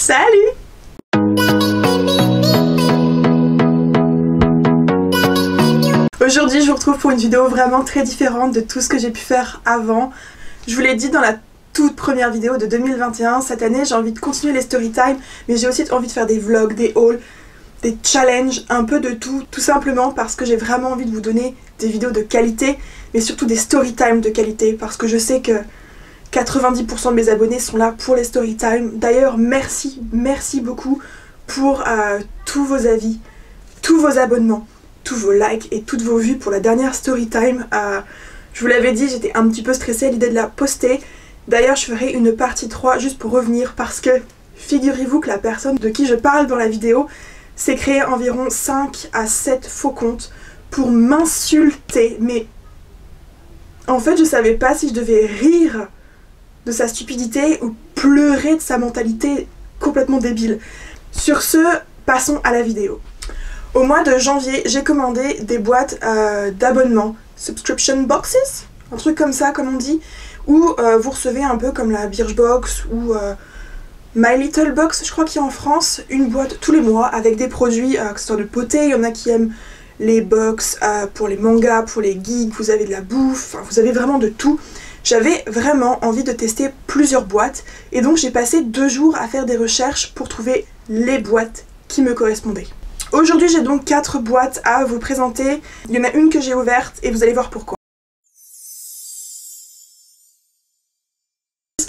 Salut! Aujourd'hui je vous retrouve pour une vidéo vraiment très différente de tout ce que j'ai pu faire avant. Je vous l'ai dit dans la toute première vidéo de 2021, cette année j'ai envie de continuer les storytime, mais j'ai aussi envie de faire des vlogs, des hauls, des challenges, un peu de tout, tout simplement parce que j'ai vraiment envie de vous donner des vidéos de qualité, mais surtout des storytime de qualité, parce que je sais que 90% de mes abonnés sont là pour les storytime. D'ailleurs merci beaucoup pour tous vos avis, tous vos abonnements, tous vos likes et toutes vos vues pour la dernière storytime. Je vous l'avais dit, j'étais un petit peu stressée à l'idée de la poster. D'ailleurs je ferai une partie 3 juste pour revenir, parce que figurez-vous que la personne de qui je parle dans la vidéo s'est créé environ 5 à 7 faux comptes pour m'insulter. Mais en fait je savais pas si je devais rire de sa stupidité ou pleurer de sa mentalité complètement débile. Sur ce, passons à la vidéo. Au mois de janvier, j'ai commandé des boîtes d'abonnement, subscription boxes, un truc comme ça comme on dit, où vous recevez un peu comme la Birchbox ou My Little Box, je crois qu'il y a en France, une boîte tous les mois avec des produits, que ce soit de beauté, il y en a qui aiment les box pour les mangas, pour les geeks, vous avez de la bouffe, vous avez vraiment de tout. J'avais vraiment envie de tester plusieurs boîtes et donc j'ai passé 2 jours à faire des recherches pour trouver les boîtes qui me correspondaient. Aujourd'hui j'ai donc 4 boîtes à vous présenter. Il y en a une que j'ai ouverte et vous allez voir pourquoi.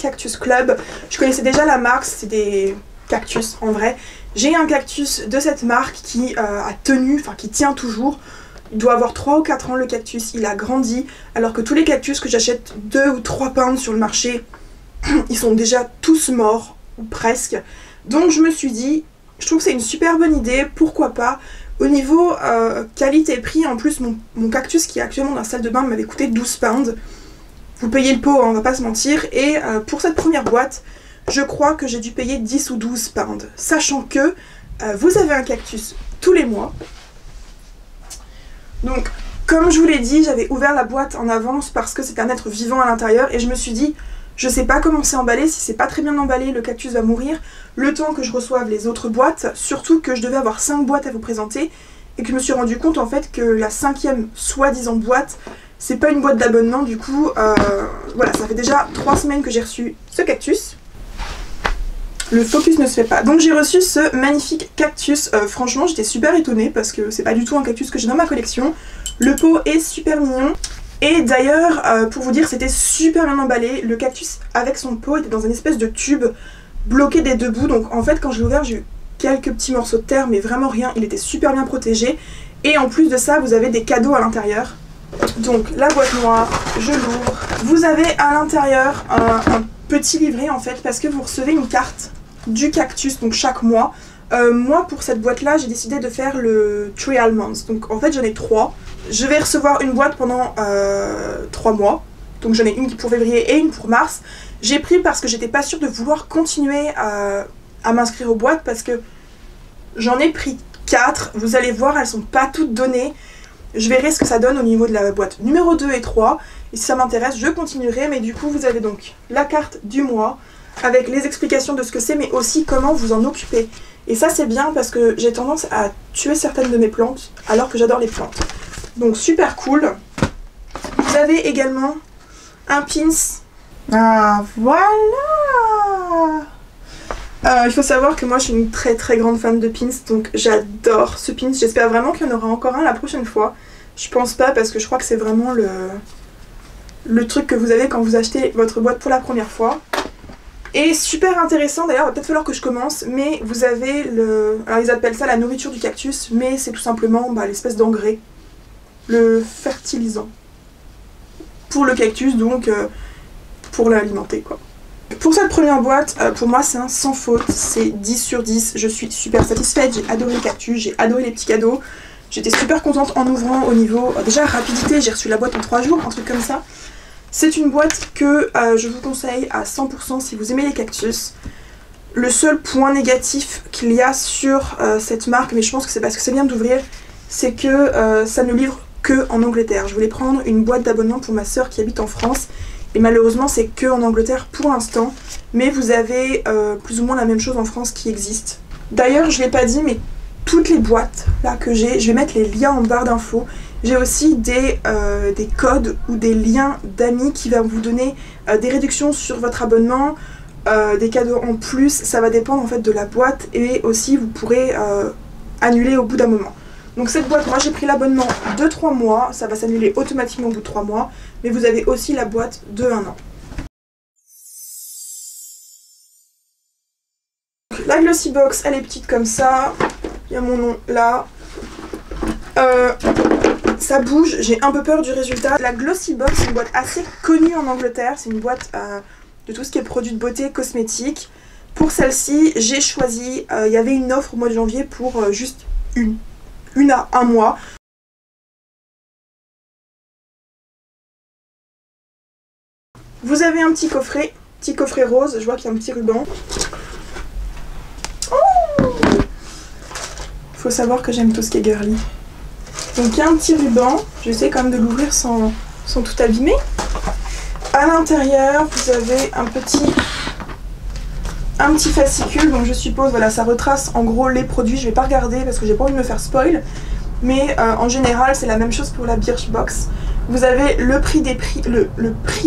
Cactus Club, je connaissais déjà la marque, c'est des cactus en vrai. J'ai un cactus de cette marque qui a tenu, enfin qui tient toujours. Il doit avoir 3 ou 4 ans le cactus, il a grandi, alors que tous les cactus que j'achète 2 ou 3 pounds sur le marché, ils sont déjà tous morts, ou presque. Donc je me suis dit, je trouve que c'est une super bonne idée, pourquoi pas. Au niveau qualité-prix, en plus mon cactus qui est actuellement dans la salle de bain m'avait coûté 12 pounds. Vous payez le pot, hein, on va pas se mentir, et pour cette première boîte, je crois que j'ai dû payer 10 ou 12 pounds. Sachant que vous avez un cactus tous les mois. Donc, comme je vous l'ai dit, j'avais ouvert la boîte en avance parce que c'est un être vivant à l'intérieur et je me suis dit, je sais pas comment c'est emballé, si c'est pas très bien emballé, le cactus va mourir le temps que je reçoive les autres boîtes, surtout que je devais avoir 5 boîtes à vous présenter et que je me suis rendu compte en fait que la 5e soi-disant boîte, c'est pas une boîte d'abonnement, du coup, voilà, ça fait déjà 3 semaines que j'ai reçu ce cactus. Le focus ne se fait pas. Donc j'ai reçu ce magnifique cactus. Franchement j'étais super étonnée parce que c'est pas du tout un cactus que j'ai dans ma collection. Le pot est super mignon. Et d'ailleurs, pour vous dire, c'était super bien emballé. Le cactus avec son pot était dans une espèce de tube bloqué des 2 bouts. Donc en fait quand je l'ai ouvert, j'ai eu quelques petits morceaux de terre mais vraiment rien. Il était super bien protégé. Et en plus de ça, vous avez des cadeaux à l'intérieur. Donc la boîte noire, je l'ouvre. Vous avez à l'intérieur un petit livret en fait, parce que vous recevez une carte du cactus donc chaque mois. Moi pour cette boîte là j'ai décidé de faire le trial month, donc en fait j'en ai 3. Je vais recevoir une boîte pendant 3 mois, donc j'en ai une pour février et une pour mars. J'ai pris parce que j'étais pas sûre de vouloir continuer à m'inscrire aux boîtes, parce que j'en ai pris 4, vous allez voir elles sont pas toutes données. Je verrai ce que ça donne au niveau de la boîte numéro 2 et 3 et si ça m'intéresse je continuerai, mais du coup vous avez donc la carte du mois avec les explications de ce que c'est, mais aussi comment vous en occuper. Et ça c'est bien parce que j'ai tendance à tuer certaines de mes plantes alors que j'adore les plantes. Donc super cool. Vous avez également un pins. Ah voilà. Il faut savoir que moi je suis une très grande fan de pins, donc j'adore ce pins. J'espère vraiment qu'il y en aura encore un la prochaine fois. Je pense pas, parce que je crois que c'est vraiment le truc que vous avez quand vous achetez votre boîte pour la première fois. Et super intéressant, d'ailleurs il va peut-être falloir que je commence, mais vous avez alors ils appellent ça la nourriture du cactus, mais c'est tout simplement l'espèce d'engrais, le fertilisant pour le cactus, donc pour l'alimenter quoi. Pour cette première boîte, pour moi c'est un sans faute, c'est 10 sur 10, je suis super satisfaite, j'ai adoré le cactus, j'ai adoré les petits cadeaux, j'étais super contente en ouvrant au niveau, déjà rapidité, j'ai reçu la boîte en 3 jours, un truc comme ça. C'est une boîte que je vous conseille à 100% si vous aimez les cactus. Le seul point négatif qu'il y a sur cette marque, mais je pense que c'est parce que c'est bien d'ouvrir, c'est que ça ne livre que en Angleterre. Je voulais prendre une boîte d'abonnement pour ma soeur qui habite en France Et malheureusement c'est que en Angleterre pour l'instant, mais vous avez plus ou moins la même chose en France qui existe. D'ailleurs je l'ai pas dit, mais toutes les boîtes là que j'ai, je vais mettre les liens en barre d'infos. J'ai aussi des codes ou des liens d'amis qui vont vous donner des réductions sur votre abonnement, des cadeaux en plus, ça va dépendre en fait de la boîte, et aussi vous pourrez annuler au bout d'un moment. Donc cette boîte, moi j'ai pris l'abonnement de 3 mois, ça va s'annuler automatiquement au bout de 3 mois, mais vous avez aussi la boîte de 1 an. La Glossy Box, elle est petite comme ça, il y a mon nom là. Ça bouge, j'ai un peu peur du résultat. La Glossy Box, c'est une boîte assez connue en Angleterre, c'est une boîte de tout ce qui est produits de beauté, cosmétiques. Pour celle-ci, j'ai choisi, il y avait une offre au mois de janvier pour juste une à 1 mois. Vous avez un petit coffret rose, je vois qu'il y a un petit ruban. Oh, faut savoir que j'aime tout ce qui est girly. Donc il y a un petit ruban, j'essaie quand même de l'ouvrir sans tout abîmer. À l'intérieur, vous avez un petit fascicule, donc je suppose, voilà, ça retrace en gros les produits. Je vais pas regarder parce que j'ai pas envie de me faire spoil, mais en général c'est la même chose pour la Birchbox. Vous avez le prix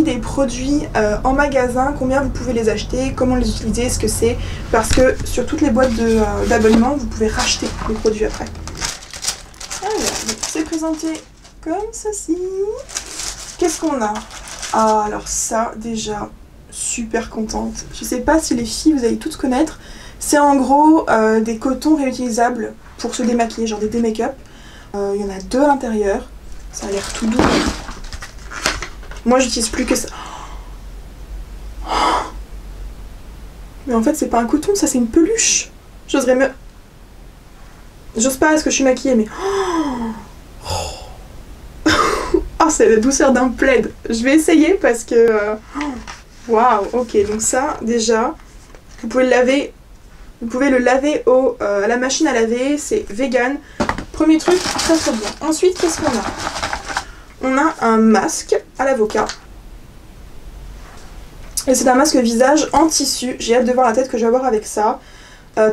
des produits en magasin, combien vous pouvez les acheter, comment les utiliser, ce que c'est, parce que sur toutes les boîtes d'abonnement, vous pouvez racheter les produits après. Alors, c'est présenté comme ceci. Qu'est-ce qu'on a? Ah, alors ça, déjà, super contente. Je sais pas si les filles, vous allez toutes connaître. C'est en gros des cotons réutilisables pour se démaquiller, genre des démake-up. Il y en a 2 à l'intérieur. Ça a l'air tout doux. Moi, j'utilise plus que ça. Mais en fait, c'est pas un coton, ça, c'est une peluche. J'oserais me... J'ose pas parce que je suis maquillée, mais... Oh, c'est la douceur d'un plaid. Je vais essayer parce que... Waouh, ok, donc ça, déjà, vous pouvez le laver. Vous pouvez le laver à la machine à laver, c'est vegan. Premier truc, très très bien. Ensuite, qu'est-ce qu'on a? On a un masque à l'avocat. Et c'est un masque visage en tissu. J'ai hâte de voir la tête que je vais avoir avec ça.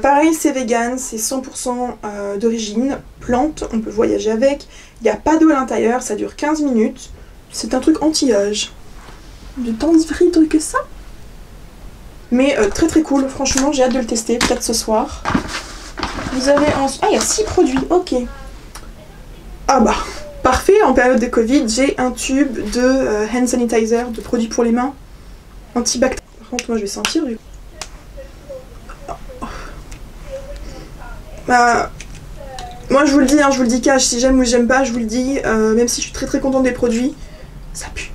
Pareil, c'est vegan, c'est 100% d'origine, plante, on peut voyager avec. Il n'y a pas d'eau à l'intérieur, ça dure 15 minutes. C'est un truc anti-âge. De tant de que ça. Mais très très cool, franchement, j'ai hâte de le tester, peut-être ce soir. Vous avez ensuite... Ah, il y a 6 produits, ok. Ah bah, parfait, en période de Covid, j'ai un tube de hand sanitizer, de produits pour les mains, antibactériens. Par contre, moi je vais sentir du coup. Bah, moi je vous le dis, hein, je vous le dis cash, si j'aime ou j'aime pas, je vous le dis, même si je suis très très contente des produits, ça pue.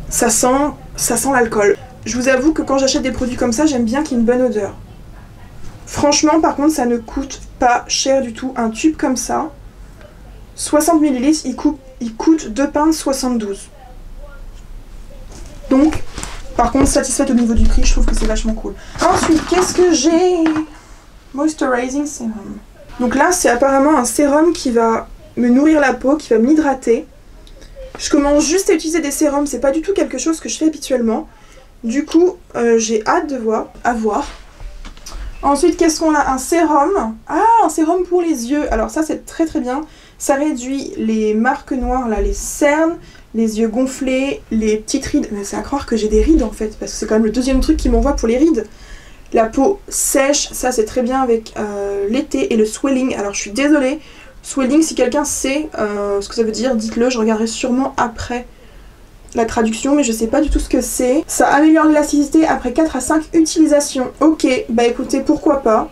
Ça sent l'alcool. Je vous avoue que quand j'achète des produits comme ça, j'aime bien qu'il y ait une bonne odeur. Franchement, par contre, ça ne coûte pas cher du tout. Un tube comme ça, 60 ml, il coûte 2,72 £. Donc, par contre, satisfaite au niveau du prix, je trouve que c'est vachement cool. Ensuite, qu'est-ce que j'ai? Moisturizing Serum. Donc là, c'est apparemment un sérum qui va me nourrir la peau, qui va m'hydrater. Je commence juste à utiliser des sérums, c'est pas du tout quelque chose que je fais habituellement. Du coup, j'ai hâte de voir. Ensuite, qu'est-ce qu'on a? Un sérum. Ah, un sérum pour les yeux. Alors ça, c'est très très bien. Ça réduit les marques noires, là, les cernes, les yeux gonflés, les petites rides. Mais c'est à croire que j'ai des rides en fait, parce que c'est quand même le deuxième truc qui m'envoie pour les rides. La peau sèche, ça c'est très bien avec l'été, et le swelling. Alors je suis désolée, swelling, si quelqu'un sait ce que ça veut dire, dites-le, je regarderai sûrement après la traduction, mais je sais pas du tout ce que c'est. Ça améliore l'élasticité après 4 à 5 utilisations. Ok, bah écoutez, pourquoi pas.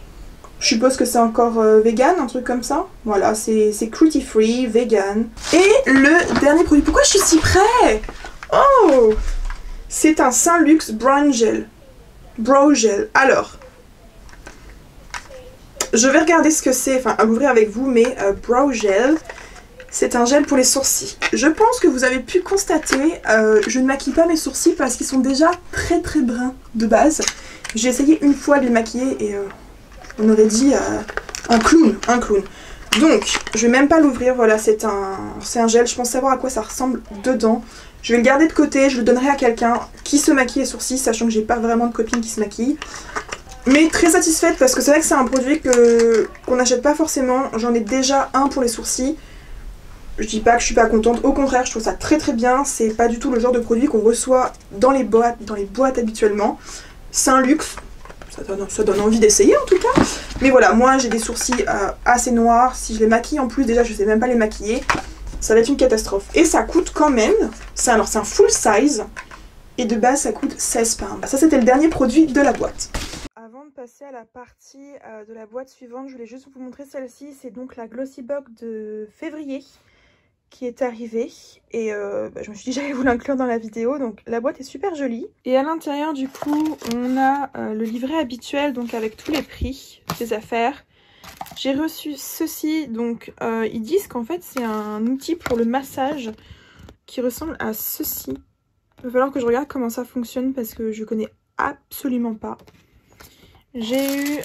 Je suppose que c'est encore vegan, un truc comme ça. Voilà, c'est cruelty free, vegan. Et le dernier produit, pourquoi je suis si près? Oh, c'est un Saint Luxe Brow Gel. Brow Gel. Alors, je vais regarder ce que c'est, enfin à l'ouvrir avec vous, mais Brow Gel, c'est un gel pour les sourcils. Je pense que vous avez pu constater, je ne maquille pas mes sourcils parce qu'ils sont déjà très très bruns de base. J'ai essayé une fois de les maquiller et on aurait dit un clown. Donc, je vais même pas l'ouvrir, voilà, c'est un gel, je pense savoir à quoi ça ressemble dedans. Je vais le garder de côté, je le donnerai à quelqu'un qui se maquille les sourcils, sachant que j'ai pas vraiment de copine qui se maquille. Mais très satisfaite parce que c'est vrai que c'est un produit qu'on n'achète pas forcément. J'en ai déjà un pour les sourcils. Je dis pas que je suis pas contente, au contraire je trouve ça très très bien. C'est pas du tout le genre de produit qu'on reçoit dans les boîtes habituellement. C'est un luxe, ça donne envie d'essayer en tout cas. Mais voilà, moi j'ai des sourcils assez noirs. Si je les maquille en plus, déjà je sais même pas les maquiller. Ça va être une catastrophe. Et ça coûte quand même, c'est un full size. Et de base ça coûte 16 pounds. Ça c'était le dernier produit de la boîte. Avant de passer à la partie de la boîte suivante, je voulais juste vous montrer celle-ci. C'est donc la Glossy Box de février qui est arrivée. Et je me suis dit j'allais vous l'inclure dans la vidéo. Donc la boîte est super jolie. Et à l'intérieur du coup, on a le livret habituel, donc avec tous les prix des affaires. J'ai reçu ceci, donc ils disent qu'en fait c'est un outil pour le massage qui ressemble à ceci. Il va falloir que je regarde comment ça fonctionne parce que je connais absolument pas. J'ai eu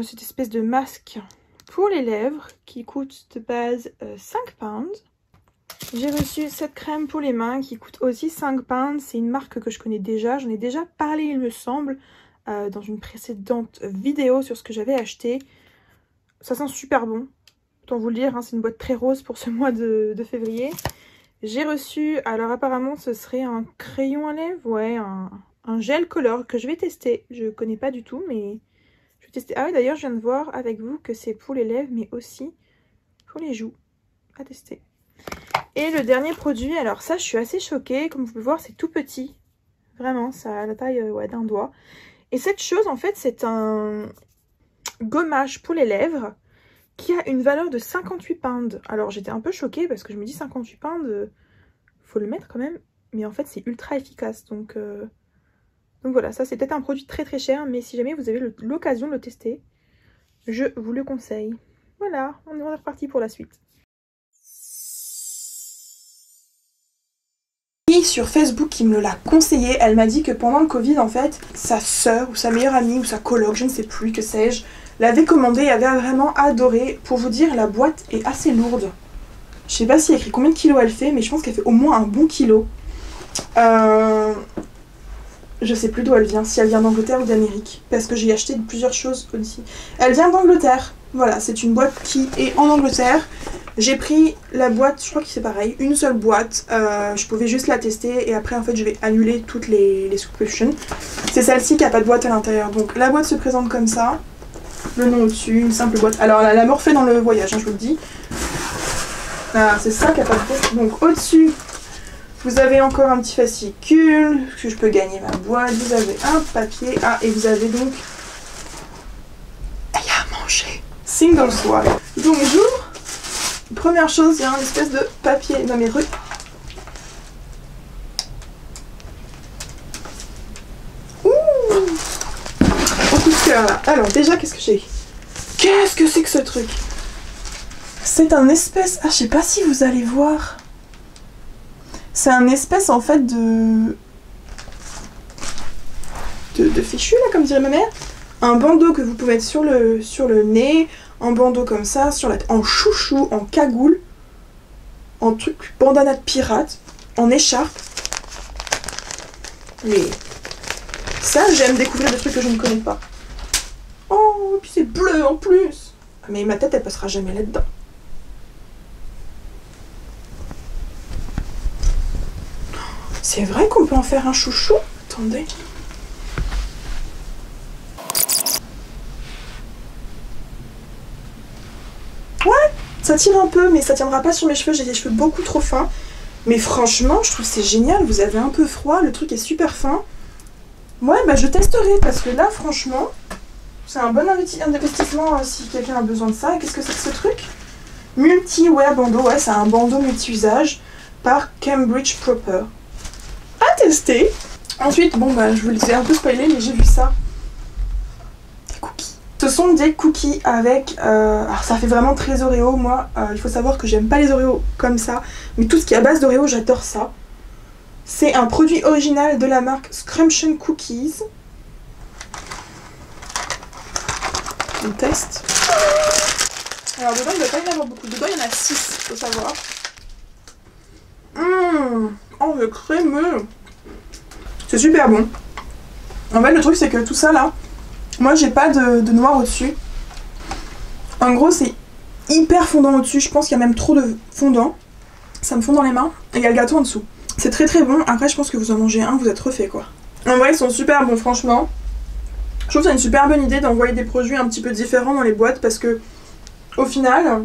cette espèce de masque pour les lèvres qui coûte de base 5 pounds. J'ai reçu cette crème pour les mains qui coûte aussi 5 pounds. C'est une marque que je connais déjà. J'en ai déjà parlé il me semble dans une précédente vidéo sur ce que j'avais acheté. Ça sent super bon. Autant vous le dire, hein, c'est une boîte très rose pour ce mois de février. J'ai reçu, alors apparemment ce serait un crayon à lèvres, ouais, un gel color que je vais tester. Je connais pas du tout, mais je vais tester. Ah oui, d'ailleurs, je viens de voir avec vous que c'est pour les lèvres, mais aussi pour les joues. À tester. Et le dernier produit, alors ça, je suis assez choquée. Comme vous pouvez voir, c'est tout petit. Vraiment, ça a la taille ouais, d'un doigt. Et cette chose, en fait, c'est un gommage pour les lèvres qui a une valeur de 58 pounds. Alors j'étais un peu choquée parce que je me dis 58 pounds, faut le mettre quand même. Mais en fait c'est ultra efficace. Donc voilà, ça c'est peut-être un produit très très cher. Mais si jamais vous avez l'occasion de le tester, je vous le conseille. Voilà, on est reparti pour la suite. Sur Facebook qui me l'a conseillé, elle m'a dit que pendant le Covid en fait, sa sœur ou sa meilleure amie ou sa coloc, je ne sais plus, que sais-je, l'avait commandé et avait vraiment adoré. Pour vous dire, la boîte est assez lourde. Je sais pas s'il y a écrit combien de kilos elle fait, mais je pense qu'elle fait au moins un bon kilo. Je sais plus d'où elle vient, si elle vient d'Angleterre ou d'Amérique, parce que j'ai acheté plusieurs choses aussi. Elle vient d'Angleterre, voilà, c'est une boîte qui est en Angleterre. J'ai pris la boîte, je crois que c'est pareil, une seule boîte, je pouvais juste la tester et après en fait je vais annuler toutes les subscriptions. C'est celle-ci qui a pas de boîte à l'intérieur, donc la boîte se présente comme ça. Le nom au-dessus, une simple boîte. Alors elle a morphé dans le voyage, hein, je vous le dis. Ah, c'est ça qui a pas de boîte. Donc au-dessus, vous avez encore un petit fascicule, que je peux gagner ma boîte. Vous avez un papier. Ah, et vous avez donc... Il y a à manger. Single swap. Donc j'ouvre. Première chose, il y a une espèce de papier numérique. Là. Alors déjà qu'est-ce que j'ai? Qu'est-ce que c'est que ce truc? C'est un espèce... Ah je sais pas si vous allez voir. C'est un espèce en fait de fichu là comme dirait ma mère. Un bandeau que vous pouvez mettre sur le nez. Un bandeau comme ça, sur la tête. En chouchou, en cagoule. En truc bandana de pirate. En écharpe. Mais ça j'aime découvrir des trucs que je ne connais pas. Oh, et puis c'est bleu en plus. Mais ma tête, elle passera jamais là-dedans. C'est vrai qu'on peut en faire un chouchou? Attendez. Ouais, ça tire un peu, mais ça tiendra pas sur mes cheveux. J'ai des cheveux beaucoup trop fins. Mais franchement, je trouve que c'est génial. Vous avez un peu froid, le truc est super fin. Ouais, bah je testerai parce que là, franchement... C'est un bon investissement si quelqu'un a besoin de ça. Qu'est-ce que c'est que ce truc? Multi-wear bandeau, ouais, c'est un bandeau multi-usage par Cambridge Proper. À tester. Ensuite, bon bah je vous les ai un peu spoilé, mais j'ai vu ça. Des cookies. Ce sont des cookies avec... alors ça fait vraiment très Oreo, moi. Il faut savoir que j'aime pas les Oreos comme ça. Mais tout ce qui est à base d'Oreo, j'adore ça. C'est un produit original de la marque Scrumptious Cookies. On teste. Alors dedans il ne doit pas y en avoir beaucoup. Dedans il y en a 6, faut savoir. Oh, le crémeux. C'est super bon. En fait, le truc, c'est que tout ça, là, moi, j'ai pas de noir au-dessus. En gros, c'est hyper fondant au-dessus. Je pense qu'il y a même trop de fondant. Ça me fond dans les mains. Et il y a le gâteau en dessous. C'est très très bon. Après, je pense que vous en mangez un, vous êtes refait, quoi. En vrai, ils sont super bons, franchement. Je trouve que c'est une super bonne idée d'envoyer des produits un petit peu différents dans les boîtes parce que, au final,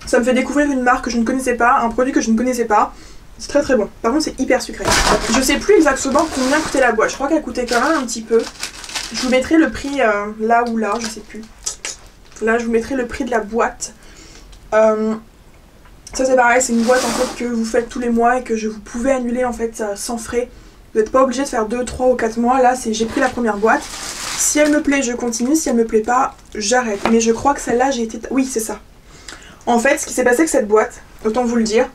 ça me fait découvrir une marque que je ne connaissais pas, un produit que je ne connaissais pas. C'est très très bon. Par contre, c'est hyper sucré. Je sais plus exactement combien coûtait la boîte. Je crois qu'elle coûtait quand même un petit peu. Je vous mettrai le prix là ou là, je sais plus. Là, je vous mettrai le prix de la boîte. Ça, c'est pareil, c'est une boîte en fait que vous faites tous les mois et que vous pouvez annuler en fait sans frais. Vous n'êtes pas obligé de faire 2, 3 ou 4 mois. Là, j'ai pris la première boîte. Si elle me plaît, je continue. Si elle me plaît pas, j'arrête. Mais je crois que celle-là, j'ai été... Oui, c'est ça. En fait, ce qui s'est passé avec cette boîte, autant vous le dire,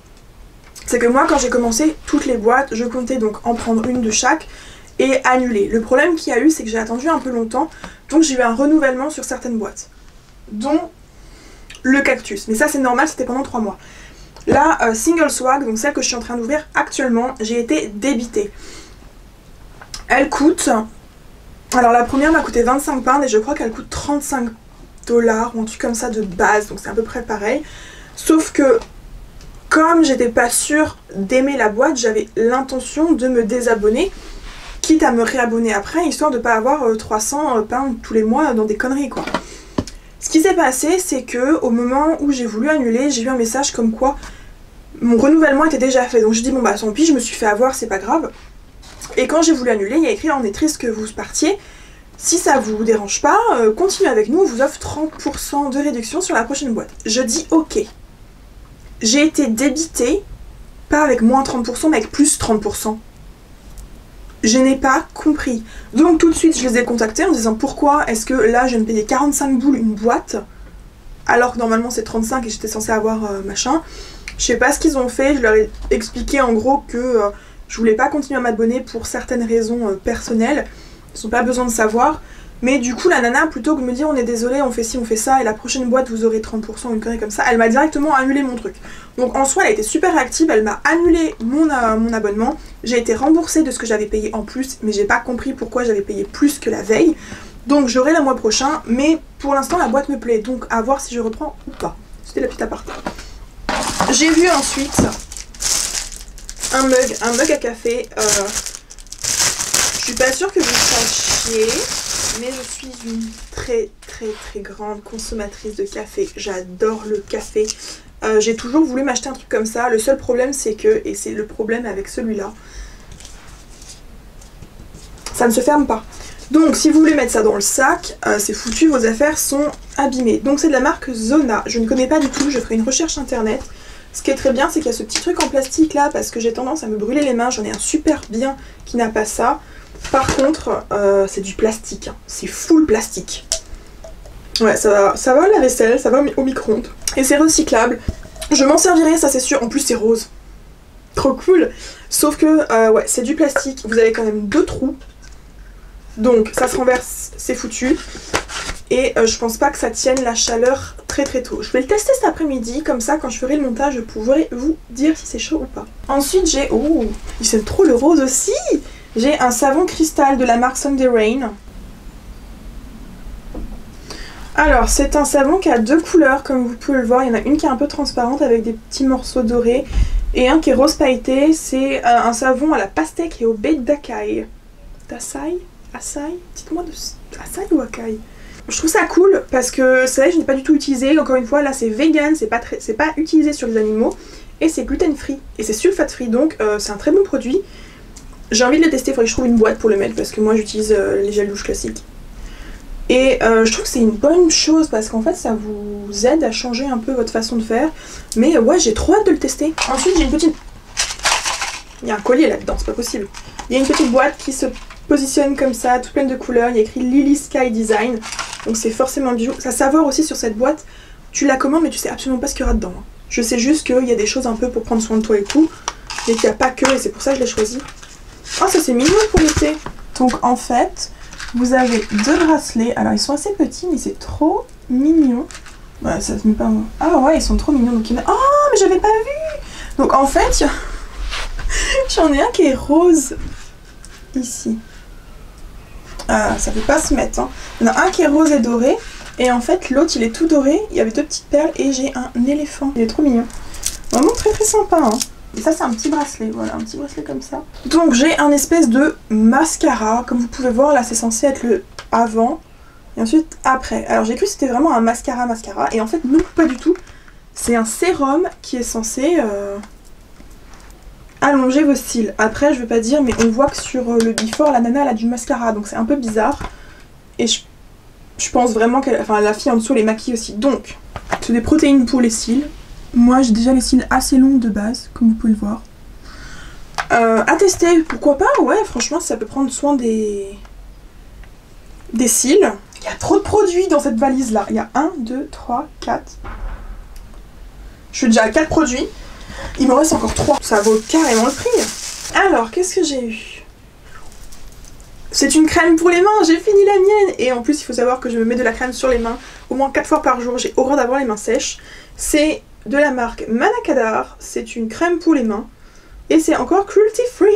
c'est que moi, quand j'ai commencé toutes les boîtes, je comptais donc en prendre une de chaque et annuler. Le problème qu'il y a eu, c'est que j'ai attendu un peu longtemps, donc j'ai eu un renouvellement sur certaines boîtes, dont le cactus. Mais ça, c'est normal, c'était pendant 3 mois. La Single Swag, donc celle que je suis en train d'ouvrir actuellement, j'ai été débitée. Elle coûte... Alors la première m'a coûté 25 pounds et je crois qu'elle coûte 35 $ ou un truc comme ça de base, donc c'est à peu près pareil. Sauf que comme j'étais pas sûre d'aimer la boîte, j'avais l'intention de me désabonner, quitte à me réabonner après, histoire de pas avoir 300 pounds tous les mois dans des conneries quoi. Ce qui s'est passé, c'est que au moment où j'ai voulu annuler, j'ai eu un message comme quoi mon renouvellement était déjà fait. Donc je dis bon bah tant pis, je me suis fait avoir, c'est pas grave. Et quand j'ai voulu annuler, il y a écrit on est triste que vous partiez. Si ça vous dérange pas, continuez avec nous, on vous offre 30% de réduction sur la prochaine boîte. Je dis ok. J'ai été débitée, pas avec moins 30%, mais avec plus 30%. Je n'ai pas compris. Donc tout de suite, je les ai contactés en disant pourquoi est-ce que là, je viens de payer 45 boules une boîte, alors que normalement c'est 35 et j'étais censée avoir machin. Je sais pas ce qu'ils ont fait, je leur ai expliqué en gros que je voulais pas continuer à m'abonner pour certaines raisons personnelles. Ils n'ont pas besoin de savoir. Mais du coup, la nana, plutôt que de me dire on est désolé, on fait ci, on fait ça, et la prochaine boîte vous aurez 30% ou une connerie comme ça, elle m'a directement annulé mon truc. Donc en soi, elle a été super réactive, elle m'a annulé mon abonnement. J'ai été remboursée de ce que j'avais payé en plus, mais j'ai pas compris pourquoi j'avais payé plus que la veille. Donc j'aurai le mois prochain, mais pour l'instant la boîte me plaît, donc à voir si je reprends ou pas. C'était la petite aparté. J'ai vu ensuite un mug à café. Je suis pas sûre que vous sachiez, mais je suis une très grande consommatrice de café. J'adore le café. J'ai toujours voulu m'acheter un truc comme ça. Le seul problème c'est que, et c'est le problème avec celui-là, ça ne se ferme pas. Donc si vous voulez mettre ça dans le sac, c'est foutu, vos affaires sont abîmées. Donc c'est de la marque Zona. Je ne connais pas du tout, je ferai une recherche internet. Ce qui est très bien, c'est qu'il y a ce petit truc en plastique là, parce que j'ai tendance à me brûler les mains. J'en ai un super bien qui n'a pas ça. Par contre, c'est du plastique, hein. C'est full plastique. Ouais, ça va à la vaisselle, ça va au micro-ondes. Et c'est recyclable. Je m'en servirai, ça c'est sûr. En plus, c'est rose. Trop cool. Sauf que, ouais, c'est du plastique. Vous avez quand même 2 trous. Donc, ça se renverse, c'est foutu. Et je pense pas que ça tienne la chaleur très tôt. Je vais le tester cet après-midi, comme ça, quand je ferai le montage, je pourrai vous dire si c'est chaud ou pas. Ensuite, j'ai... Oh, il s'aime trop le rose aussi. J'ai un savon cristal de la marque Sunday Rain. Alors, c'est un savon qui a 2 couleurs, comme vous pouvez le voir. Il y en a une qui est un peu transparente avec des petits morceaux dorés et un qui est rose pailleté. C'est un savon à la pastèque et au baie d'acaille. D'açaï? Açaï? Dites-moi de... Açaï ou acaille? Je trouve ça cool parce que c'est vrai que je n'ai pas du tout utilisé. Encore une fois, là c'est vegan, c'est pas utilisé sur les animaux et c'est gluten free et c'est sulfate free, donc c'est un très bon produit. J'ai envie de le tester, il faudrait que je trouve une boîte pour le mettre parce que moi j'utilise les gels douche classiques. Et je trouve que c'est une bonne chose parce qu'en fait ça vous aide à changer un peu votre façon de faire. Mais ouais, j'ai trop hâte de le tester. Ensuite j'ai une petite... Il y a un collier là-dedans, c'est pas possible. Il y a une petite boîte qui se positionne comme ça, toute pleine de couleurs. Il y a écrit Lily Sky Design. Donc c'est forcément un bijou. Ça savoir aussi sur cette boîte, tu la commandes mais tu sais absolument pas ce qu'il y aura dedans. Je sais juste qu'il y a des choses un peu pour prendre soin de toi et tout. Mais qu'il n'y a pas que, et c'est pour ça que je l'ai choisi. Oh, ça c'est mignon pour l'été. Donc en fait, vous avez 2 bracelets. Alors ils sont assez petits, mais c'est trop mignon. Ouais, ça se met pas... Ah ouais, ils sont trop mignons. Donc, oh, mais j'avais pas vu. Donc en fait, J'en ai un qui est rose ici. Ah, ça ne peut pas se mettre. Hein. Il y en a un qui est rose et doré. Et en fait, l'autre, il est tout doré. Il y avait 2 petites perles et j'ai un éléphant. Il est trop mignon. Vraiment très très sympa. Hein. Et ça, c'est un petit bracelet. Voilà, un petit bracelet comme ça. Donc, j'ai un espèce de mascara. Comme vous pouvez voir, là, c'est censé être le avant. Et ensuite, après. Alors, j'ai cru que c'était vraiment un mascara. Et en fait, non, pas du tout. C'est un sérum qui est censé... allonger vos cils. Après, je veux pas dire, mais on voit que sur le before, la nana elle a du mascara, donc c'est un peu bizarre. Et je pense vraiment qu'elle... Enfin, la fille en dessous, elle est maquillée aussi. Donc, c'est des protéines pour les cils. Moi, j'ai déjà les cils assez longs de base, comme vous pouvez le voir. À tester, pourquoi pas? Ouais, franchement, ça peut prendre soin des cils. Il y a trop de produits dans cette valise-là. Il y a 1, 2, 3, 4... Je suis déjà à 4 produits. Il me reste encore 3. Ça vaut carrément le prix. Alors, qu'est-ce que j'ai eu? C'est une crème pour les mains. J'ai fini la mienne. Et en plus, il faut savoir que je me mets de la crème sur les mains au moins 4 fois par jour. J'ai horreur d'avoir les mains sèches. C'est de la marque Manakadar. C'est une crème pour les mains. Et c'est encore cruelty free.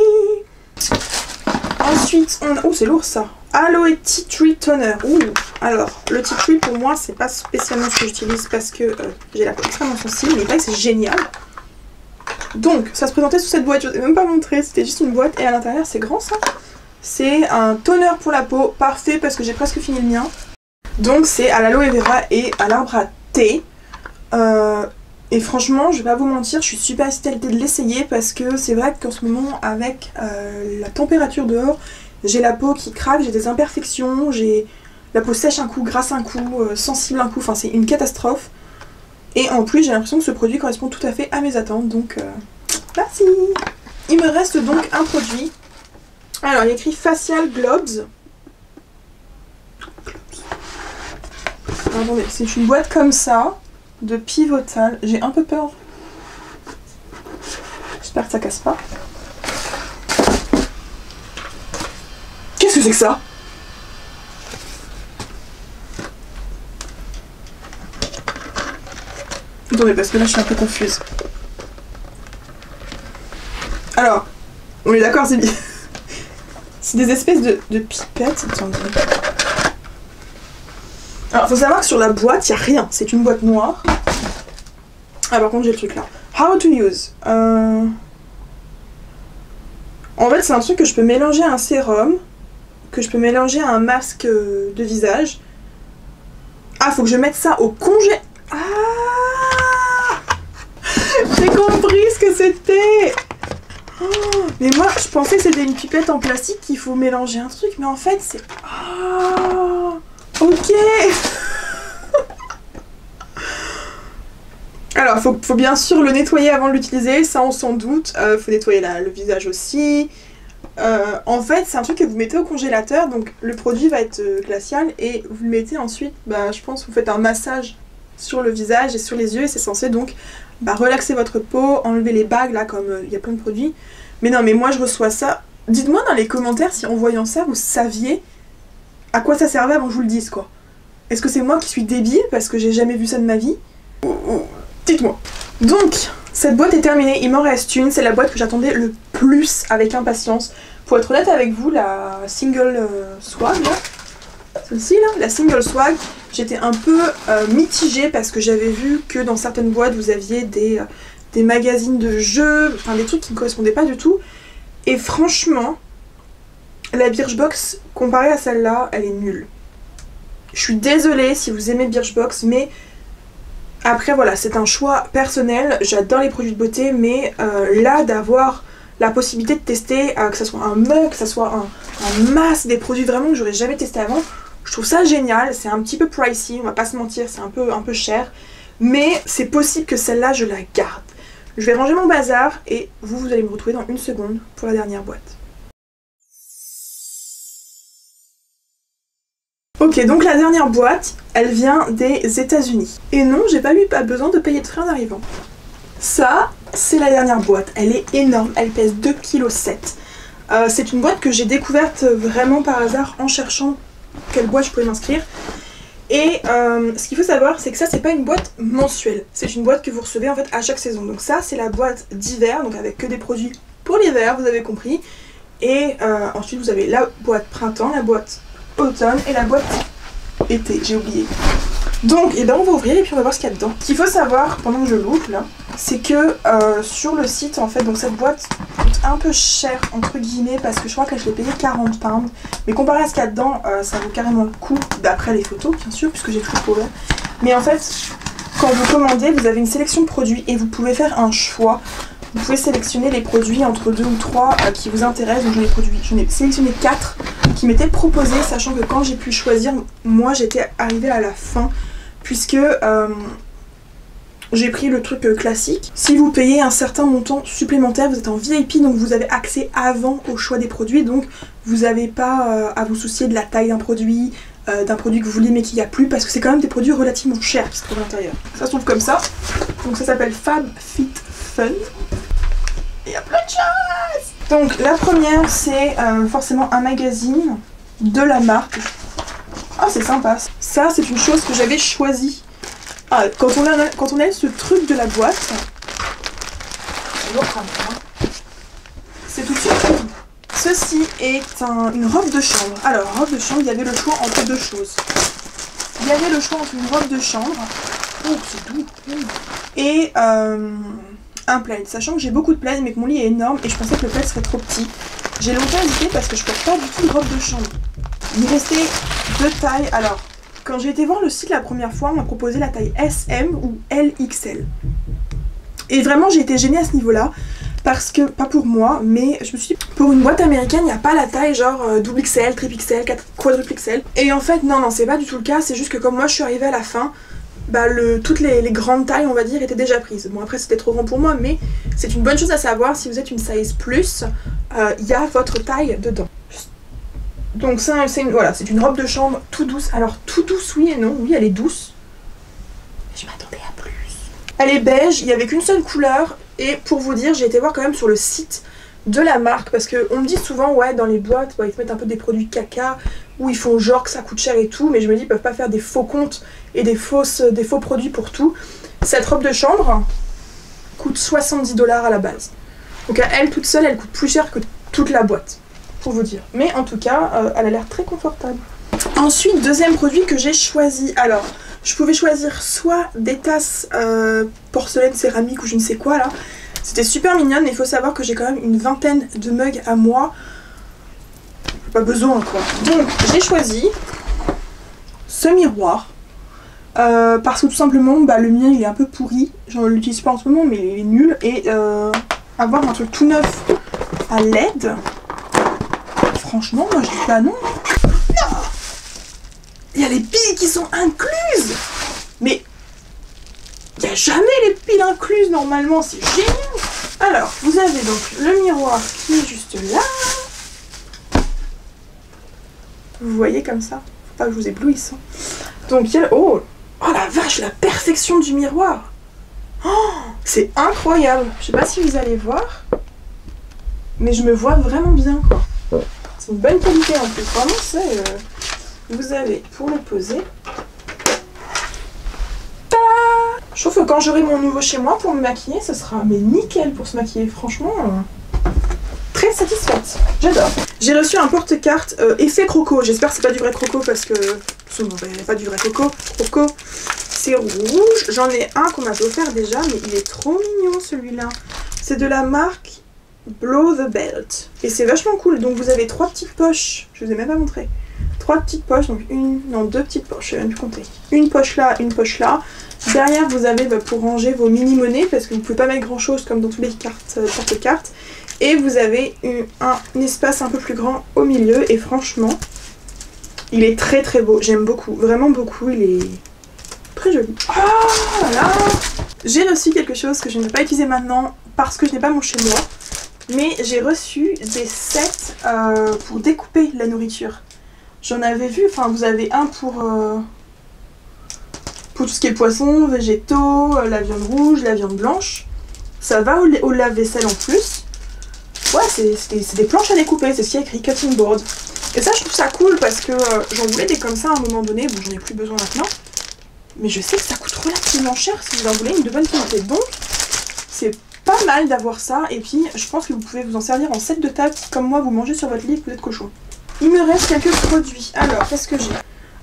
Ensuite, on a... Oh, c'est lourd ça. Aloe Tea Tree Toner. Ouh. Alors, le Tea Tree pour moi, c'est pas spécialement ce que j'utilise parce que j'ai la peau extrêmement sensible. Mais il paraît que c'est génial. Donc, ça se présentait sous cette boîte, je ne vous ai même pas montré, c'était juste une boîte et à l'intérieur c'est grand ça. C'est un toner pour la peau, parfait parce que j'ai presque fini le mien. Donc c'est à l'aloe vera et à l'arbre à thé. Et franchement, je vais pas vous mentir, je suis super excitée de l'essayer parce que c'est vrai qu'en ce moment, avec la température dehors, j'ai la peau qui craque, j'ai des imperfections, j'ai la peau sèche un coup, grasse un coup, sensible un coup, enfin c'est une catastrophe. Et en plus, j'ai l'impression que ce produit correspond tout à fait à mes attentes, donc merci. Il me reste donc un produit. Alors, il y a écrit Facial Globes. Attendez, c'est une boîte comme ça, de Pivotal. J'ai un peu peur. J'espère que ça casse pas. Qu'est-ce que c'est que ça ? Attendez, parce que là je suis un peu confuse. Alors, on est d'accord, c'est bien. C'est des espèces de pipettes. Attendez. Alors, faut savoir que sur la boîte, il n'y a rien. C'est une boîte noire. Ah, par contre, j'ai le truc là. How to use. En fait, c'est un truc que je peux mélanger à un sérum, que je peux mélanger à un masque de visage. Ah, faut que je mette ça au congé. Ah, j'ai compris ce que c'était. Oh, mais moi, je pensais que c'était une pipette en plastique qu'il faut mélanger un truc, mais en fait, c'est... Ah, ok. Alors, faut bien sûr le nettoyer avant de l'utiliser, ça on s'en doute. Faut nettoyer le visage aussi. En fait, c'est un truc que vous mettez au congélateur, donc le produit va être glacial et vous le mettez ensuite, je pense que vous faites un massage sur le visage et sur les yeux et c'est censé donc relaxer votre peau, enlever les bagues là comme il y a plein de produits. Mais non, mais moi je reçois ça. Dites-moi dans les commentaires si en voyant ça vous saviez à quoi ça servait avant que je vous le dise quoi. Est-ce que c'est moi qui suis débile parce que j'ai jamais vu ça de ma vie? Dites-moi. Donc, cette boîte est terminée, il m'en reste une, c'est la boîte que j'attendais le plus avec impatience. Pour être honnête avec vous, la single swag, celle-ci là, la single swag, j'étais un peu mitigée parce que j'avais vu que dans certaines boîtes vous aviez des magazines de jeux, enfin des trucs qui ne correspondaient pas du tout. Et franchement, la Birchbox comparée à celle-là, elle est nulle. Je suis désolée si vous aimez Birchbox, mais après voilà, c'est un choix personnel, j'adore les produits de beauté, mais là d'avoir la possibilité de tester, que ce soit un mug, que ce soit un masque, des produits vraiment que j'aurais jamais testé avant, je trouve ça génial. C'est un petit peu pricey, on va pas se mentir, c'est un peu cher, mais c'est possible que celle-là je la garde. Je vais ranger mon bazar et vous allez me retrouver dans une seconde pour la dernière boîte. Ok, donc la dernière boîte, elle vient des États-Unis. Et non, j'ai pas besoin de payer de frais en arrivant. Ça, c'est la dernière boîte. Elle est énorme, elle pèse 2,7 kg. C'est une boîte que j'ai découverte vraiment par hasard en cherchant quelle boîte je pouvais m'inscrire. Et ce qu'il faut savoir, c'est que ça, c'est pas une boîte mensuelle. C'est une boîte que vous recevez en fait à chaque saison. Donc ça, c'est la boîte d'hiver, donc avec que des produits pour l'hiver, vous avez compris. Et ensuite vous avez la boîte printemps, la boîte automne et la boîte été, j'ai oublié. Donc et ben on va ouvrir et puis on va voir ce qu'il y a dedans. Ce qu'il faut savoir pendant que je l'ouvre là, c'est que sur le site en fait, donc cette boîte coûte un peu cher entre guillemets parce que je crois que je l'ai payé 40 pounds. Mais comparé à ce qu'il y a dedans, ça vaut carrément le coup d'après les photos bien sûr puisque j'ai tout ouvert. Mais en fait, quand vous commandez, vous avez une sélection de produits et vous pouvez faire un choix. Vous pouvez sélectionner les produits entre 2 ou 3 qui vous intéressent. Donc j'en ai sélectionné 4 qui m'étaient proposés, sachant que quand j'ai pu choisir, moi j'étais arrivée à la fin, puisque j'ai pris le truc classique. Si vous payez un certain montant supplémentaire, vous êtes en VIP, donc vous avez accès avant au choix des produits, donc vous n'avez pas à vous soucier de la taille d'un produit que vous voulez mais qu'il n'y a plus, parce que c'est quand même des produits relativement chers qui se trouvent à l'intérieur. Ça se trouve comme ça, donc ça s'appelle FabFitFun. Il y a plein de choses. Donc la première c'est forcément un magazine de la marque. Ah c'est sympa. Ça c'est une chose que j'avais choisie. Ah, quand on a ce truc de la boîte, c'est tout de suite. Ceci est une robe de chambre. Alors robe de chambre, il y avait le choix entre deux choses. Il y avait le choix entre une robe de chambre. Oh c'est doux. Et un plaid, sachant que j'ai beaucoup de plaids mais que mon lit est énorme et je pensais que le plaid serait trop petit. J'ai longtemps hésité parce que je porte pas du tout de robe de chambre. Il me restait 2 tailles. Alors, quand j'ai été voir le site la première fois, on m'a proposé la taille SM ou LXL. Et vraiment j'ai été gênée à ce niveau-là parce que, pas pour moi, mais je me suis dit, pour une boîte américaine, il n'y a pas la taille genre double XL, triple XL, quadruple XL. Et en fait, non, c'est pas du tout le cas, c'est juste que comme moi je suis arrivée à la fin, bah toutes les grandes tailles on va dire étaient déjà prises. Bon après c'était trop grand pour moi mais c'est une bonne chose à savoir, si vous êtes une size plus, il y a votre taille dedans. Donc c'est une robe de chambre tout douce. Alors tout douce oui et non, oui elle est douce. Je m'attendais à plus. Elle est beige, il n'y avait qu'une seule couleur et pour vous dire j'ai été voir quand même sur le site de la marque parce qu'on me dit souvent ouais dans les boîtes ils te mettent un peu des produits caca où ils font genre que ça coûte cher et tout, mais je me dis ils peuvent pas faire des faux comptes et des faux produits pour tout. Cette robe de chambre coûte 70 $ à la base. Donc à elle toute seule elle coûte plus cher que toute la boîte, pour vous dire. Mais en tout cas elle a l'air très confortable. Ensuite deuxième produit que j'ai choisi, alors je pouvais choisir soit des tasses porcelaine céramique ou je ne sais quoi là. C'était super mignonne, mais il faut savoir que j'ai quand même une vingtaine de mugs à moi. Pas besoin quoi. Donc j'ai choisi ce miroir parce que tout simplement le mien il est un peu pourri. Je ne l'utilise pas en ce moment mais il est nul. Et avoir un truc tout neuf à LED, franchement moi je dis pas non. Non, il y a les piles qui sont incluses. Mais il n'y a jamais les piles incluses normalement, c'est génial. Alors, vous avez donc le miroir qui est juste là. Vous voyez comme ça. Faut pas que je vous éblouisse. Donc, il y a... Oh la vache, la perfection du miroir. Oh, c'est incroyable. Je sais pas si vous allez voir. Mais je me vois vraiment bien, quoi. C'est une bonne qualité en plus. Vraiment, c'est... Vous avez, pour le poser... Je trouve que quand j'aurai mon nouveau chez moi pour me maquiller, ce sera mais nickel pour se maquiller, franchement. Très satisfaite, j'adore. J'ai reçu un porte-carte effet croco, j'espère que c'est pas du vrai croco parce que... pas du vrai croco, c'est rouge. J'en ai un qu'on m'avait offert déjà, mais il est trop mignon celui-là. C'est de la marque Blow the Belt. Et c'est vachement cool, donc vous avez 3 petites poches, je vous ai même pas montré. 3 petites poches, donc 2 petites poches, je vais même plus compter. Une poche là, une poche là. Derrière vous avez pour ranger vos mini-monnaies parce que vous ne pouvez pas mettre grand chose comme dans toutes les porte-cartes. Et vous avez un espace un peu plus grand au milieu et franchement il est très très beau, j'aime beaucoup, vraiment beaucoup, il est très joli. Oh là là. J'ai reçu quelque chose que je ne vais pas utiliser maintenant parce que je n'ai pas mon chez moi. Mais j'ai reçu des sets pour découper la nourriture. J'en avais vu, enfin vous avez un pour tout ce qui est poisson, végétaux, la viande rouge, la viande blanche. Ça va au lave-vaisselle en plus. Ouais, c'est des planches à découper, c'est ce qui est écrit cutting board. Et ça je trouve ça cool parce que j'en voulais des comme ça à un moment donné, bon j'en ai plus besoin maintenant. Mais je sais que ça coûte relativement cher si vous en voulez une de bonne qualité. Donc c'est pas mal d'avoir ça. Et puis je pense que vous pouvez vous en servir en set de table si comme moi vous mangez sur votre lit et que vous êtes cochon. Il me reste quelques produits. Alors, qu'est-ce que j'ai?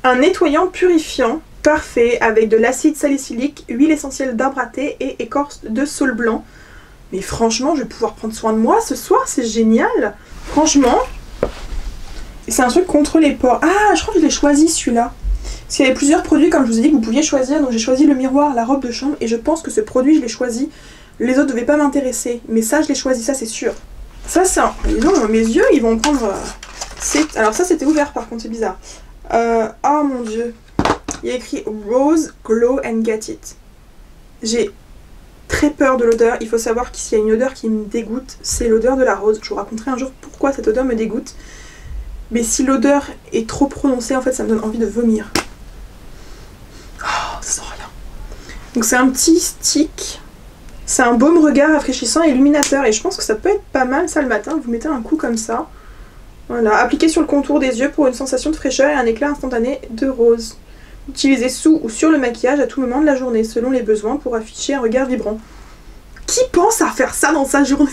Un nettoyant purifiant parfait avec de l'acide salicylique, huile essentielle d'arbre à thé et écorce de saule blanc. Mais franchement, je vais pouvoir prendre soin de moi ce soir, c'est génial. Franchement, c'est un truc contre les pores. Ah, je crois que je l'ai choisi celui-là. Parce qu'il y avait plusieurs produits, comme je vous ai dit, que vous pouviez choisir. Donc j'ai choisi le miroir, la robe de chambre. Et je pense que ce produit, je l'ai choisi. Les autres ne devaient pas m'intéresser. Mais ça, je l'ai choisi, ça c'est sûr. Ça, c'est un... Non, mes yeux, ils vont prendre... Alors ça, c'était ouvert par contre, c'est bizarre. Oh mon dieu. Il y a écrit Rose, Glow and Get It. J'ai très peur de l'odeur. Il faut savoir qu'il y a une odeur qui me dégoûte. C'est l'odeur de la rose. Je vous raconterai un jour pourquoi cette odeur me dégoûte. Mais si l'odeur est trop prononcée, en fait, ça me donne envie de vomir. Oh, ça sent rien. Donc c'est un petit stick. C'est un baume regard rafraîchissant et illuminateur. Et je pense que ça peut être pas mal ça le matin. Vous mettez un coup comme ça. Voilà. Appliquez sur le contour des yeux pour une sensation de fraîcheur et un éclat instantané de rose. Utilisez sous ou sur le maquillage à tout moment de la journée, selon les besoins, pour afficher un regard vibrant. Qui pense à faire ça dans sa journée?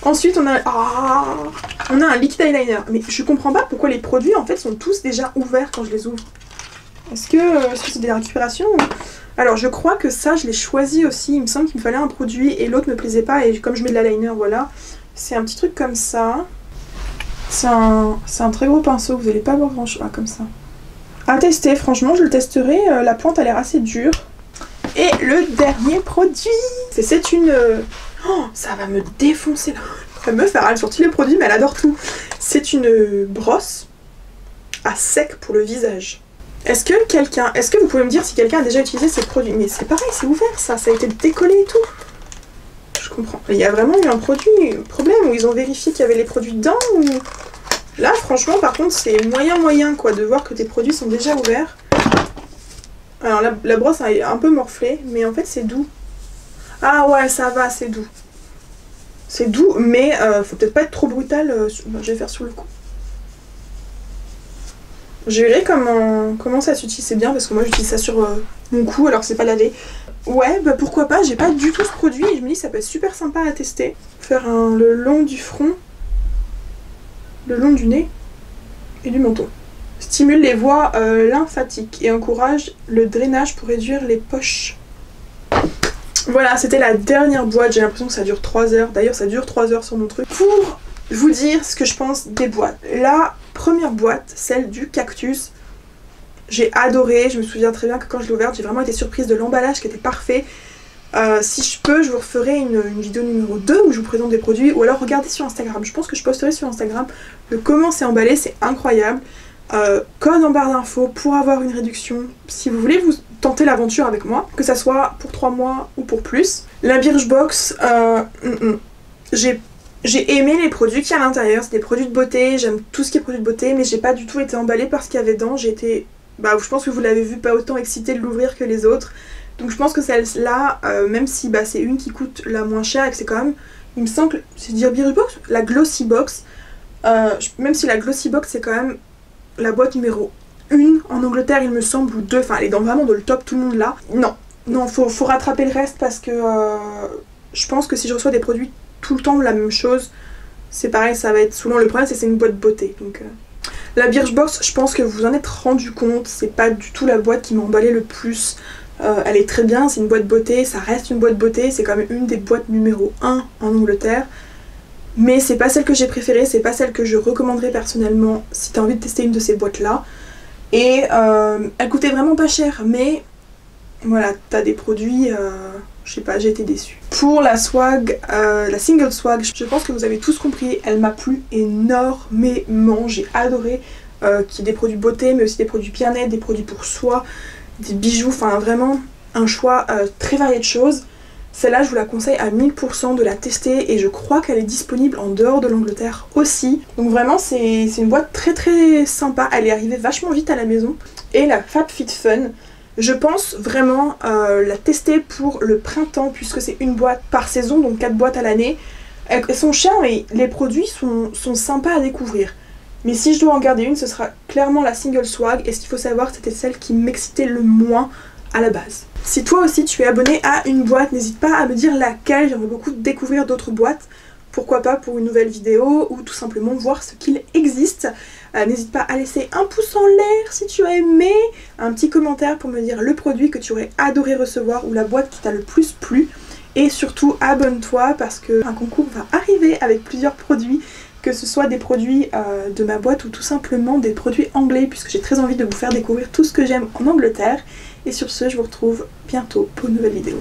Ensuite, on a un liquid eyeliner. Mais je comprends pas pourquoi les produits, en fait, sont tous déjà ouverts quand je les ouvre. Est-ce que c'est de la récupération ou... Alors, je crois que ça, je l'ai choisi aussi. Il me semble qu'il me fallait un produit et l'autre me plaisait pas. Et comme je mets de l'eyeliner, voilà. C'est un petit truc comme ça. C'est un très gros pinceau. Vous n'allez pas voir grand-chose. Ah, comme ça. À tester, franchement, je le testerai. La pointe a l'air assez dure. Et le dernier produit, c'est une... Oh, ça va me défoncer là. La meuf, elle râle sur tous les produits, mais elle adore tout. C'est une brosse à sec pour le visage. Est-ce que vous pouvez me dire si quelqu'un a déjà utilisé ces produits? Mais c'est pareil, c'est ouvert ça a été décollé et tout. Je comprends. Il y a vraiment eu un problème où ils ont vérifié qu'il y avait les produits dedans ou... Là, franchement, par contre, c'est moyen quoi de voir que tes produits sont déjà ouverts. Alors, la brosse est un peu morflée, mais en fait, c'est doux. Ah ouais, ça va, c'est doux. C'est doux, mais faut peut-être pas être trop brutal. Je vais faire sur le coup. Je verrai comment ça s'utilise. C'est bien parce que moi, j'utilise ça sur mon cou alors que c'est pas lavé. Ouais, bah pourquoi pas. J'ai pas du tout ce produit et je me dis que ça peut être super sympa à tester. Faire le long du front. Le long du nez et du menton. Stimule les voies lymphatiques et encourage le drainage pour réduire les poches. Voilà, c'était la dernière boîte. J'ai l'impression que ça dure 3 heures. D'ailleurs, ça dure 3 heures sur mon truc. Pour vous dire ce que je pense des boîtes. La première boîte, celle du cactus, j'ai adoré. Je me souviens très bien que quand je l'ai ouverte, j'ai vraiment été surprise de l'emballage qui était parfait. Si je peux, je vous referai une vidéo numéro 2 où je vous présente des produits, ou alors regardez sur Instagram. Je pense que je posterai sur Instagram le comment c'est emballé, c'est incroyable. Code en barre d'infos pour avoir une réduction si vous voulez vous tenter l'aventure avec moi, que ça soit pour 3 mois ou pour plus. La Birchbox, j'ai aimé les produits qu'il y a à l'intérieur, c'est des produits de beauté, j'aime tout ce qui est produits de beauté, mais j'ai pas du tout été emballée par ce qu'il y avait dedans. J'ai été, je pense que vous l'avez vu, pas autant excitée de l'ouvrir que les autres. Donc je pense que celle-là, même si c'est une qui coûte la moins chère et que c'est quand même, il me semble, c'est dire Birchbox, la Glossy Box, même si la Glossy Box c'est quand même la boîte numéro 1 en Angleterre il me semble, ou 2, enfin elle est vraiment dans le top, tout le monde là. Non, faut rattraper le reste parce que je pense que si je reçois des produits tout le temps la même chose, c'est pareil, ça va être saoulant. Le problème c'est une boîte beauté, donc... La Birchbox, je pense que vous en êtes rendu compte, c'est pas du tout la boîte qui m'a emballé le plus. Elle est très bien, c'est une boîte beauté, ça reste une boîte beauté, c'est quand même une des boîtes numéro 1 en Angleterre. Mais c'est pas celle que j'ai préférée, c'est pas celle que je recommanderais personnellement si t'as envie de tester une de ces boîtes là. Et elle coûtait vraiment pas cher, mais voilà, t'as des produits, je sais pas, j'ai été déçue. Pour la swag, la single swag, je pense que vous avez tous compris, elle m'a plu énormément, j'ai adoré qu'il y ait des produits beauté, mais aussi des produits bien-être, des produits pour soi, des bijoux, enfin vraiment un choix très varié de choses. Celle-là, je vous la conseille à 1000% de la tester et je crois qu'elle est disponible en dehors de l'Angleterre aussi. Donc vraiment, c'est une boîte très très sympa. Elle est arrivée vachement vite à la maison. Et la FabFitFun, je pense vraiment la tester pour le printemps puisque c'est une boîte par saison, donc 4 boîtes à l'année. Elles sont chères mais les produits sont sympas à découvrir. Mais si je dois en garder une, ce sera clairement la single swag. Et ce qu'il faut savoir, c'était celle qui m'excitait le moins à la base. Si toi aussi tu es abonné à une boîte, n'hésite pas à me dire laquelle, j'aimerais beaucoup découvrir d'autres boîtes. Pourquoi pas pour une nouvelle vidéo ou tout simplement voir ce qu'il existe. N'hésite pas à laisser un pouce en l'air si tu as aimé, un petit commentaire pour me dire le produit que tu aurais adoré recevoir ou la boîte qui t'a le plus plu. Et surtout abonne-toi parce qu'un concours va arriver avec plusieurs produits, que ce soit des produits de ma boîte ou tout simplement des produits anglais, puisque j'ai très envie de vous faire découvrir tout ce que j'aime en Angleterre. Et sur ce, je vous retrouve bientôt pour une nouvelle vidéo.